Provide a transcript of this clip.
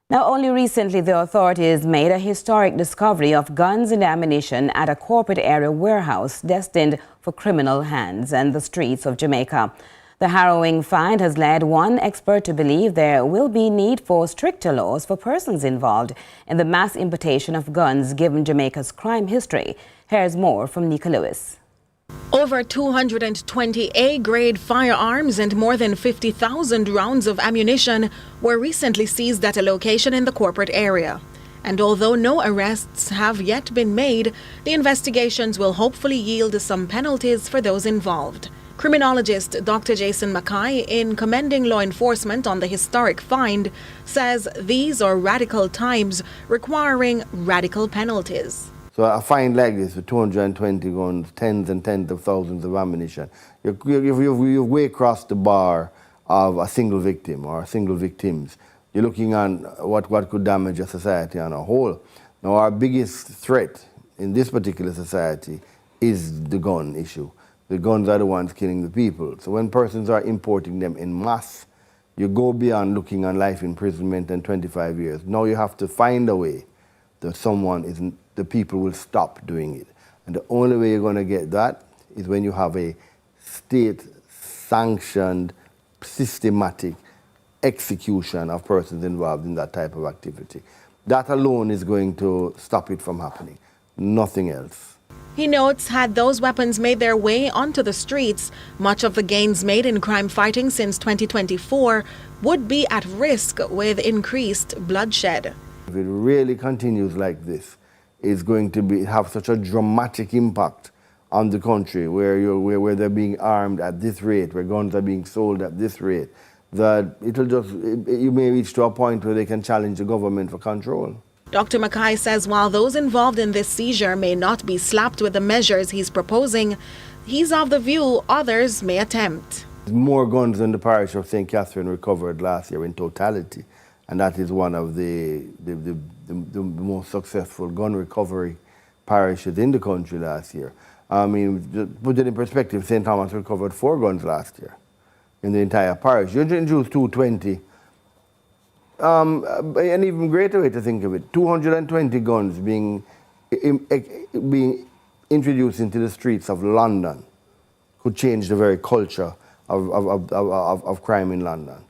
Now, only recently the authorities made a historic discovery of guns and ammunition at a corporate area warehouse destined for criminal hands in the streets of Jamaica. The harrowing find has led one expert to believe there will be need for stricter laws for persons involved in the mass importation of guns given Jamaica's crime history. Here's more from Nika Lewis. Over 220 A-grade firearms and more than 50,000 rounds of ammunition were recently seized at a location in the corporate area. And although no arrests have yet been made, the investigations will hopefully yield some penalties for those involved. Criminologist Dr. Jason Mackay, in commending law enforcement on the historic find, says these are radical times requiring radical penalties. So a find like this with 220 guns, tens and tens of thousands of ammunition, you've way crossed the bar of a single victim or single victims. You're looking on what could damage a society on a whole. Now, our biggest threat in this particular society is the gun issue. The guns are the ones killing the people. So when persons are importing them in mass, you go beyond looking on life imprisonment and 25 years. Now you have to find a way that the people will stop doing it. And the only way you're going to get that is when you have a state-sanctioned, systematic execution of persons involved in that type of activity. That alone is going to stop it from happening, nothing else. He notes, had those weapons made their way onto the streets, much of the gains made in crime fighting since 2024 would be at risk with increased bloodshed. If it really continues like this, it's going to have such a dramatic impact on the country where they're being armed at this rate, where guns are being sold at this rate, that you may reach to a point where they can challenge the government for control. Dr. Mackay says while those involved in this seizure may not be slapped with the measures he's proposing, he's of the view others may attempt. More guns than the parish of St. Catherine recovered last year in totality. And that is one of the most successful gun recovery parishes in the country last year. I mean, to put it in perspective, St. Thomas recovered 4 guns last year in the entire parish. You introduced 220. An even greater way to think of it, 220 guns being introduced into the streets of London could change the very culture of crime in London.